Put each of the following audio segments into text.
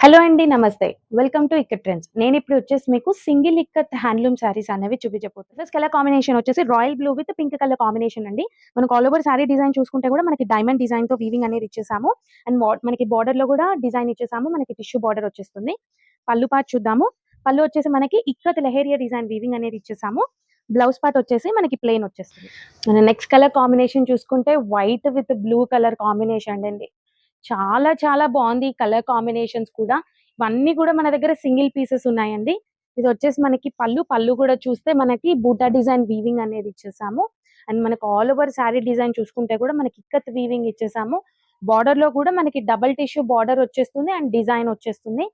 Hello అండి. నమస్తే. Welcome to ikat trends. నేనిప్పుడు వచ్చేసి మీకు సింగిల్ ఇక్కత్ హ్యాండ్లూమ్ శారీస్ అనేవి చూపించబోతున్నా. ఫస్ట్ కలర్ కాంబినేషన్ వచ్చేసి royal blue with pink colour combination అండి. మనకు ఆల్ ఓవర్ శారీ డిజైన్ చూసుకుంటే కూడా మనకి డైమండ్ డిజైన్‌తో వీవింగ్ అనేది ఇచ్చేసాము. అండ్ మనకి బోర్డర్‌లో కూడా డిజైన్ ఇచ్చేసాము. మనకి టిష్యూ బోర్డర్ వచ్చేస్తుంది. పళ్ళు పార్ట్ చూద్దాము. పళ్ళు వచ్చేసి మనకి ఇక్కత్ లెహరియా డిజైన్ వీవింగ్ అనేది ఇచ్చేసాము. బ్లౌజ్ పార్ట్ వచ్చేసి మనకి ప్లెయిన్ వచ్చేస్తుంది. మన నెక్స్ట్ కలర్ కాంబినేషన్ చూసుకుంటే white with blue colour combination అండి. చాలా చాలా బాగుంది ఈ కలర్ కాంబినేషన్స్ కూడా. ఇవన్నీ కూడా మన దగ్గర సింగిల్ పీసెస్ ఉన్నాయండి. ఇది వచ్చేసి మనకి పళ్ళు కూడా చూస్తే మనకి బూటా డిజైన్ వీవింగ్ అనేది ఇచ్చేసాము. అండ్ మనకు ఆల్ ఓవర్ శారీ డిజైన్ చూసుకుంటే కూడా మనకి ఇక్కత్ వీవింగ్ ఇచ్చేసాము. బార్డర్ లో కూడా మనకి డబుల్ టిష్యూ బార్డర్ వచ్చేస్తుంది అండ్ డిజైన్ వచ్చేస్తుంది.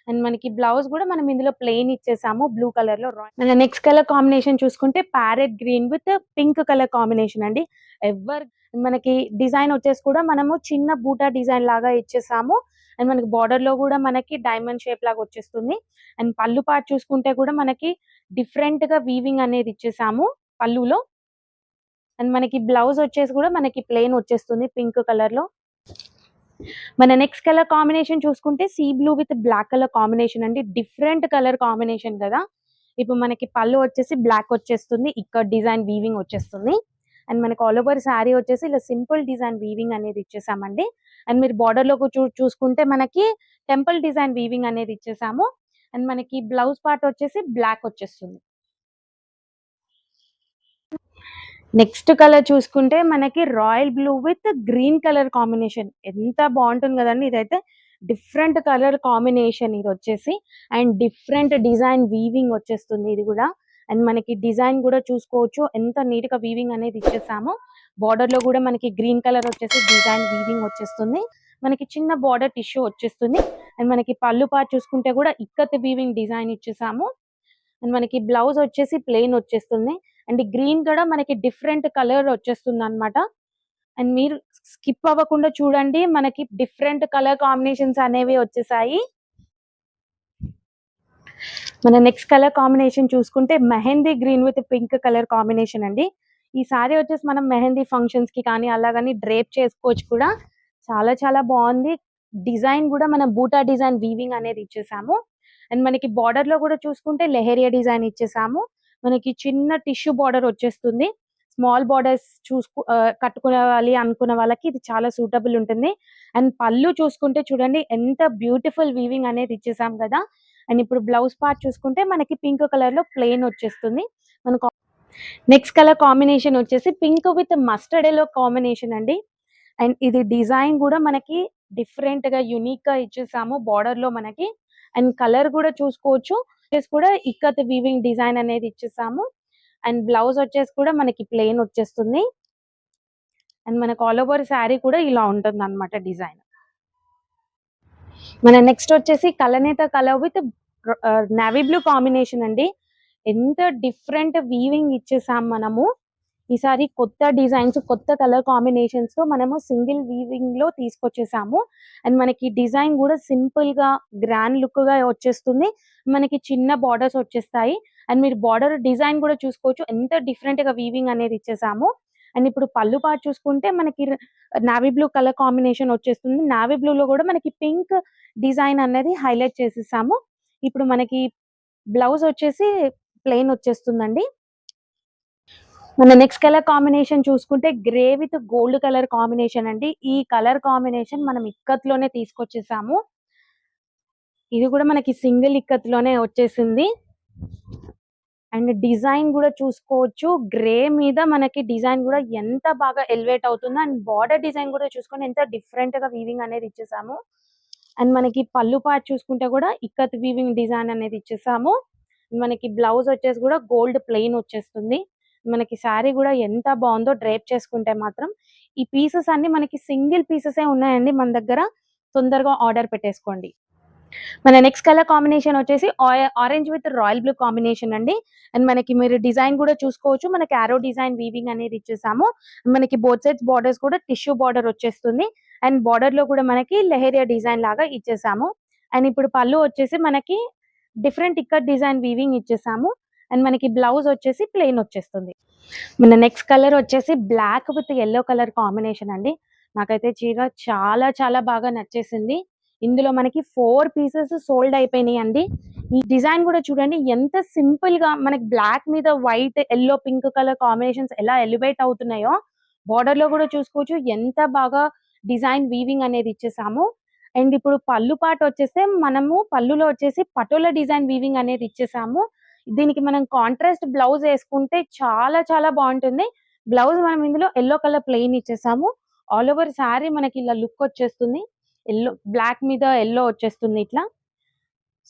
అండ్ మనకి బ్లౌజ్ కూడా మనం ఇందులో ప్లెయిన్ ఇచ్చేసాము బ్లూ కలర్ లో. మన నెక్స్ట్ కలర్ కాంబినేషన్ చూసుకుంటే parrot green with pink colour combination అండి. ఎవర్ మనకి డిజైన్ వచ్చేసి కూడా మనము చిన్న బూటా డిజైన్ లాగా ఇచ్చేసాము. అండ్ మనకి బార్డర్ లో కూడా మనకి డైమండ్ షేప్ లాగా వచ్చేస్తుంది. అండ్ పళ్ళు పార్ట్ చూసుకుంటే కూడా మనకి డిఫరెంట్ గా వీవింగ్ అనేది ఇచ్చేసాము పళ్ళులో. అండ్ మనకి బ్లౌజ్ వచ్చేసి కూడా మనకి ప్లెయిన్ వచ్చేస్తుంది పింక్ కలర్ లో. మన నెక్స్ట్ కలర్ కాంబినేషన్ చూసుకుంటే sea blue with black colour combination అండి. డిఫరెంట్ కలర్ కాంబినేషన్ కదా. ఇప్పుడు మనకి పళ్ళు వచ్చేసి బ్లాక్ వచ్చేస్తుంది. ఇక్కడ డిజైన్ వీవింగ్ వచ్చేస్తుంది. అండ్ మనకి ఆల్ ఓవర్ శారీ వచ్చేసి ఇలా సింపుల్ డిజైన్ వీవింగ్ అనేది ఇచ్చేసామండి. అండ్ మీరు బార్డర్ లో చూసుకుంటే మనకి టెంపుల్ డిజైన్ వీవింగ్ అనేది ఇచ్చేసాము. అండ్ మనకి బ్లౌజ్ పార్ట్ వచ్చేసి బ్లాక్ వచ్చేస్తుంది. నెక్స్ట్ కలర్ చూసుకుంటే మనకి royal blue with green colour combination ఎంత బాగుంటుంది కదండి. ఇదైతే డిఫరెంట్ కలర్ కాంబినేషన్ ఇది వచ్చేసి. అండ్ డిఫరెంట్ డిజైన్ వీవింగ్ వచ్చేస్తుంది ఇది కూడా. అండ్ మనకి డిజైన్ కూడా చూసుకోవచ్చు ఎంత నీట్ గా వీవింగ్ అనేది ఇచ్చేసాము. బార్డర్ లో కూడా మనకి గ్రీన్ కలర్ వచ్చేసి డిజైన్ వీవింగ్ వచ్చేస్తుంది. మనకి చిన్న బార్డర్ టిష్యూ వచ్చేస్తుంది. అండ్ మనకి పళ్ళు పార్ట్ చూసుకుంటే కూడా ఇక్కత్ వీవింగ్ డిజైన్ ఇచ్చేసాము. అండ్ మనకి బ్లౌజ్ వచ్చేసి ప్లెయిన్ వచ్చేస్తుంది. అండ్ గ్రీన్ కూడా మనకి డిఫరెంట్ కలర్ వచ్చేస్తుంది అనమాట. అండ్ మీరు స్కిప్ అవ్వకుండా చూడండి, మనకి డిఫరెంట్ కలర్ కాంబినేషన్స్ అనేవి వచ్చేసాయి. మన నెక్స్ట్ కలర్ కాంబినేషన్ చూసుకుంటే mehndi green with pink colour combination అండి. ఈ సారీ వచ్చేసి మనం మెహందీ ఫంక్షన్స్ కి కానీ అలాగని డ్రేప్ చేసుకోవచ్చు కూడా. చాలా చాలా బాగుంది. డిజైన్ కూడా మనం బూటా డిజైన్ వీవింగ్ అనేది ఇచ్చేసాము. అండ్ మనకి బార్డర్ లో కూడా చూసుకుంటే లెహరియా డిజైన్ ఇచ్చేసాము. మనకి చిన్న టిష్యూ బార్డర్ వచ్చేస్తుంది. స్మాల్ బార్డర్స్ కట్టుకోవాలి అనుకున్న వాళ్ళకి ఇది చాలా సూటబుల్ ఉంటుంది. అండ్ పళ్ళు చూసుకుంటే చూడండి ఎంత బ్యూటిఫుల్ వీవింగ్ అనేది ఇచ్చేసాం కదా. అండ్ ఇప్పుడు బ్లౌజ్ పార్ట్ చూసుకుంటే మనకి పింక్ కలర్ లో ప్లెయిన్ వచ్చేస్తుంది. మనకు నెక్స్ట్ కలర్ కాంబినేషన్ వచ్చేసి pink with mustard yellow combination అండి. అండ్ ఇది డిజైన్ కూడా మనకి డిఫరెంట్ గా యూనిక్ గా ఇచ్చేసాము బార్డర్ లో మనకి. అండ్ కలర్ కూడా చూసుకోవచ్చు. కూడా ఇక్కత్ వీవింగ్ డిజైన్ అనేది ఇచ్చేసాము. అండ్ బ్లౌజ్ వచ్చేసి కూడా మనకి ప్లెయిన్ వచ్చేస్తుంది. అండ్ మనకు ఆల్ ఓవర్ శారీ కూడా ఇలా ఉంటుంది అనమాట డిజైన్. మన నెక్స్ట్ వచ్చేసి కలనేత colour with navy blue combination అండి. ఎంత డిఫరెంట్ వీవింగ్ ఇచ్చేసాం మనము. ఈసారి కొత్త డిజైన్స్ కొత్త కలర్ కాంబినేషన్స్ తో మనము సింగిల్ వీవింగ్ లో తీసుకొచ్చేసాము. అండ్ మనకి డిజైన్ కూడా సింపుల్ గా గ్రాండ్ లుక్ గా వచ్చేస్తుంది. మనకి చిన్న బార్డర్స్ వచ్చేస్తాయి. అండ్ మీరు బార్డర్ డిజైన్ కూడా చూసుకోవచ్చు ఎంత డిఫరెంట్ గా వీవింగ్ అనేది ఇచ్చేసాము. అండ్ ఇప్పుడు పళ్ళు పార్ట్ చూసుకుంటే మనకి నావీ బ్లూ కలర్ కాంబినేషన్ వచ్చేస్తుంది. నావీ బ్లూ లో కూడా మనకి పింక్ డిజైన్ అనేది హైలైట్ చేసేసాము. ఇప్పుడు మనకి బ్లౌజ్ వచ్చేసి ప్లెయిన్ వచ్చేస్తుందండి. మన నెక్స్ట్ కలర్ కాంబినేషన్ చూసుకుంటే grey with gold colour combination అండి. ఈ కలర్ కాంబినేషన్ మనం ఇక్కత్ లోనే తీసుకొచ్చేసాము. ఇది కూడా మనకి సింగిల్ ఇక్కత్ లోనే వచ్చేసింది. అండ్ డిజైన్ కూడా చూసుకోవచ్చు. గ్రే మీద మనకి డిజైన్ కూడా ఎంత బాగా ఎలివేట్ అవుతుందో. అండ్ బార్డర్ డిజైన్ కూడా చూసుకొని ఎంత డిఫరెంట్ గా వీవింగ్ అనేది ఇచ్చేసాము. అండ్ మనకి పళ్ళు పార్ట్ చూసుకుంటే కూడా ఇక్కత్ వీవింగ్ డిజైన్ అనేది ఇచ్చేసాము. మనకి బ్లౌజ్ వచ్చేసి కూడా గోల్డ్ ప్లెయిన్ వచ్చేస్తుంది. మనకి శారీ కూడా ఎంత బాగుందో డ్రేప్ చేసుకుంటే మాత్రం. ఈ పీసెస్ అన్ని మనకి సింగిల్ పీసెసే ఉన్నాయండి మన దగ్గర. తొందరగా ఆర్డర్ పెట్టేసుకోండి. మన నెక్స్ట్ కలర్ కాంబినేషన్ వచ్చేసి orange with royal blue combination అండి. అండ్ మనకి మీరు డిజైన్ కూడా చూసుకోవచ్చు. మనకి ఆరో డిజైన్ వీవింగ్ అనేది ఇచ్చేసాము. మనకి బోత్ సైడ్స్ బార్డర్స్ కూడా టిష్యూ బార్డర్ వచ్చేస్తుంది. అండ్ బార్డర్ లో కూడా మనకి లెహరియా డిజైన్ లాగా ఇచ్చేసాము. అండ్ ఇప్పుడు పళ్ళు వచ్చేసి మనకి డిఫరెంట్ ఇక్కత్ డిజైన్ వీవింగ్ ఇచ్చేసాము. అండ్ మనకి బ్లౌజ్ వచ్చేసి ప్లెయిన్ వచ్చేస్తుంది. మన నెక్స్ట్ కలర్ వచ్చేసి black with yellow colour combination అండి. నాకైతే చీర చాలా చాలా బాగా నచ్చేసింది. ఇందులో మనకి 4 పీసెస్ సోల్డ్ అయిపోయినాయండి. ఈ డిజైన్ కూడా చూడండి ఎంత సింపుల్ గా మనకి బ్లాక్ మీద white, yellow, pink colour combinations ఎలా ఎలివేట్ అవుతున్నాయో బార్డర్ లో కూడా చూసుకోవచ్చు ఎంత బాగా డిజైన్ వీవింగ్ అనేది ఇచ్చేసాము. అండ్ ఇప్పుడు పళ్ళు పాట వచ్చేస్తే మనము పళ్ళులో వచ్చేసి పటోలా డిజైన్ వీవింగ్ అనేది ఇచ్చేసాము. దీనికి మనం కాంట్రాస్ట్ బ్లౌజ్ వేసుకుంటే చాలా చాలా బాగుంటుంది. బ్లౌజ్ మనం ఇందులో యెల్లో కలర్ ప్లెయిన్ ఇచ్చేసాము. ఆల్ ఓవర్ శారీ మనకి ఇలా లుక్ వచ్చేస్తుంది. యెల్లో బ్లాక్ మీద యెల్లో వచ్చేస్తుంది ఇట్లా.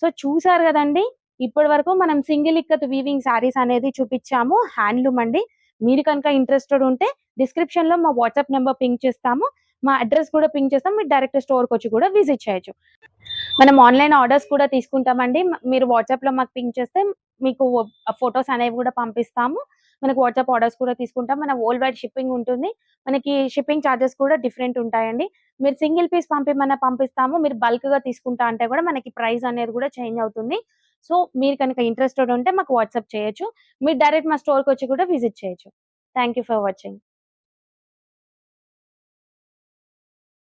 సో చూసారు కదండి, ఇప్పటి వరకు మనం సింగిల్ ఇక్కత్ వీవింగ్ శారీస్ అనేది చూపించాము. హ్యాండ్లూమ్ అండి. మీరు కనుక ఇంట్రెస్టెడ్ ఉంటే డిస్క్రిప్షన్ లో మా వాట్సాప్ నెంబర్ పింక్ చేస్తాము, మా అడ్రస్ కూడా పింక్ చేస్తాం. మీరు డైరెక్ట్ స్టోర్ కి వచ్చి కూడా విజిట్ చేయొచ్చు. మనం ఆన్లైన్ ఆర్డర్స్ కూడా తీసుకుంటామండి. మీరు వాట్సాప్ లో మాకు పింక్ చేస్తే మీకు ఫొటోస్ అనేవి కూడా పంపిస్తాము. మనకు వాట్సాప్ ఆర్డర్స్ కూడా తీసుకుంటాం. మన వరల్డ్ వైడ్ షిప్పింగ్ ఉంటుంది. మనకి షిప్పింగ్ చార్జెస్ కూడా డిఫరెంట్ ఉంటాయండి. మీరు సింగిల్ పీస్ పంపిమన్నా పంపిస్తాము. మీరు బల్క్ గా తీసుకుంటా అంటే కూడా మనకి ప్రైస్ అనేది కూడా చేంజ్ అవుతుంది. సో మీరు కనుక ఇంట్రెస్టెడ్ ఉంటే మాకు వాట్సాప్ చేయొచ్చు. మీరు డైరెక్ట్ మా స్టోర్ కి వచ్చి కూడా విజిట్ చేయొచ్చు. Thank you for watching.